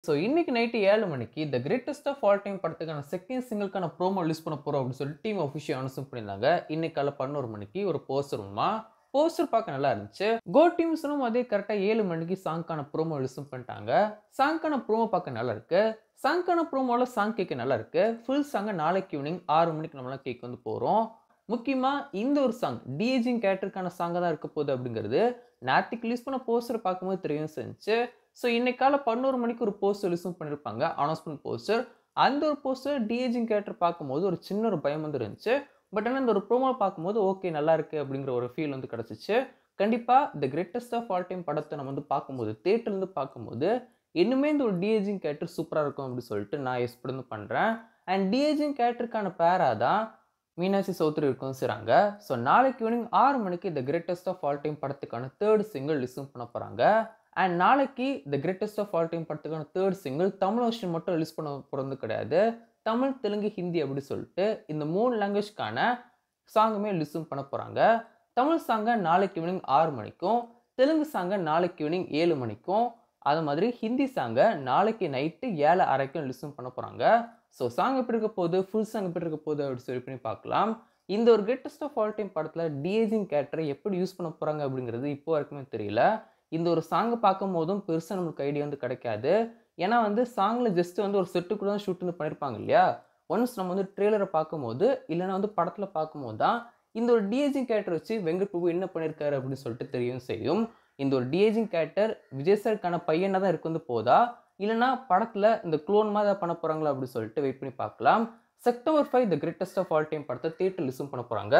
So இன்னைக்கு night 7 மணிக்கு the greatest of all time படத்துக்கான செகண்ட் சிங்கிள்க்கான ப்ரோமோ ரிலீஸ் பண்ண போறோம் அப்படின்னு சொல்லிட்டு டீம் அஃபிஷியல் அனௌன்ஸ் பண்ணியிருந்தாங்க. இன்னைக்கு காலைல 11 மணிக்கு ஒரு போஸ்டர் வருமா. போஸ்டர் பார்க்க நல்லா இருந்துச்சு. கோ டீம்ஸும் அதே கரெக்டா 7 மணிக்கு சாங்க்கான ப்ரோமோ ரிலீஸ் பண்ணிட்டாங்க. சாங்க்கான ப்ரோமோ பார்க்க நல்லா இருக்கு. சாங்க்கான ப்ரோமோல சாங் கேட்க நல்லா இருக்கு. ஃபுல் சாங்க நாளைக்கு ஈவினிங் 6 மணிக்கு நம்மளாம் கேட்க வந்து போறோம். முக்கியமா இந்த ஒரு சாங் டிஏஜிங் கேரக்டருக்கான சாங்கா தான் இருக்க போகுது அப்படிங்கிறது நேத்திக்கு ரிலீஸ் பண்ண போஸ்டர் பார்க்கும்போது தெரியவும் செஞ்சுச்சு. ஸோ இன்னைக்கு காலை 11 மணிக்கு ஒரு போஸ்டர் ரிலீஸும் பண்ணியிருப்பாங்க. Announcement poster. அந்த ஒரு போஸ்டர் டிஏஜிங் கேரக்டர் பார்க்கும்போது ஒரு சின்ன ஒரு பயம் வந்து இருந்துச்சு. பட் ஆனா இந்த ஒரு ப்ரோமோ பார்க்கும்போது ஓகே நல்லா இருக்கு அப்படிங்கிற ஒரு ஃபீல் வந்து கிடைச்சிச்சு. கண்டிப்பா the greatest of all time படத்த நம்ம வந்து பார்க்கும்போது, தியேட்டர்ல இருந்து பார்க்கும்போது, இன்னுமே இந்த ஒரு டிஏஜிங் கேரக்டர் சூப்பரா இருக்கும் அப்படின்னு சொல்லிட்டு நான் எக்ஸ்பெக்ட் வந்து பண்றேன். அண்ட் டிஏஜிங் கேரக்டருக்கான பேரா தான் மீனாட்சி சௌத்ரி இருக்கவும் செய்றாங்க. ஸோ நாளைக்கு ஈவினிங் 6 மணிக்கு the greatest of all time படத்துக்கான 3rd சிங்கிள் ரிலீஸும் பண்ண போறாங்க. அண்ட் நாளைக்கு the greatest of all time படத்துக்கான 3rd சிங்கிள் தமிழ் வெர்ஷன் மட்டும் ரிலீஸ் பண்ண போறது கிடையாது. தமிழ், தெலுங்கு, ஹிந்தி அப்படி சொல்லிட்டு இந்த 3 லாங்குவேஜ்க்கான சாங்குமே ரிலீஸும் பண்ண போறாங்க. தமிழ் சாங்க நாளைக்கு ஈவினிங் 6 மணிக்கும், தெலுங்கு சாங்க நாளைக்கு ஈவினிங் 7 மணிக்கும், அது மாதிரி ஹிந்தி சாங்க நாளைக்கு நைட்டு 7:30க்கும் ரிலீஸும் பண்ண போறாங்க. ஸோ சாங் எப்படி இருக்க போகுது, ஃபுல் சாங் எப்படி இருக்க போகுது அப்படின்னு சொல்லி பண்ணி பார்க்கலாம். இந்த ஒரு கிரேட்டஸ்ட் ஆஃப் ஆல் டைம் படத்துல டிஏஜிங் கேரக்டரை எப்படி யூஸ் பண்ண போறாங்க அப்படிங்கிறது இப்போ வரைக்குமே தெரியல. இந்த ஒரு சாங் பார்க்கும்போதும் பெருசா நமக்கு ஐடியா வந்து கிடைக்காது. ஏன்னா வந்து சாங்ல ஜஸ்ட் வந்து ஒரு செட்டுக்குள்ள தான் ஷூட் வந்து பண்ணியிருப்பாங்க இல்லையா? ஒன்ஸ் நம்ம வந்து ட்ரெய்லர பார்க்கும்போது, இல்லன்னா வந்து படத்துல பார்க்கும்போது தான் இந்த ஒரு டிஏஜிங் கேரக்டர் வச்சு வெங்கட் பிரபு என்ன பண்ணியிருக்காரு அப்படின்னு சொல்லிட்டு தெரியவும் செய்யும். இந்த ஒரு டிஏஜிங் கேரக்டர் விஜய் சாருக்கான பையனா தான் இருக்க வந்து போதா? இல்லன்னா படத்துல இந்த குளோன் மாதிரி ஏதாவது பண்ண போறாங்களா அப்படின்னு சொல்லிட்டு வெயிட் பண்ணி பார்க்கலாம். September 5 the greatest of all time படத்த தியேட்டர் ரிலீஸும் பண்ண போறாங்க.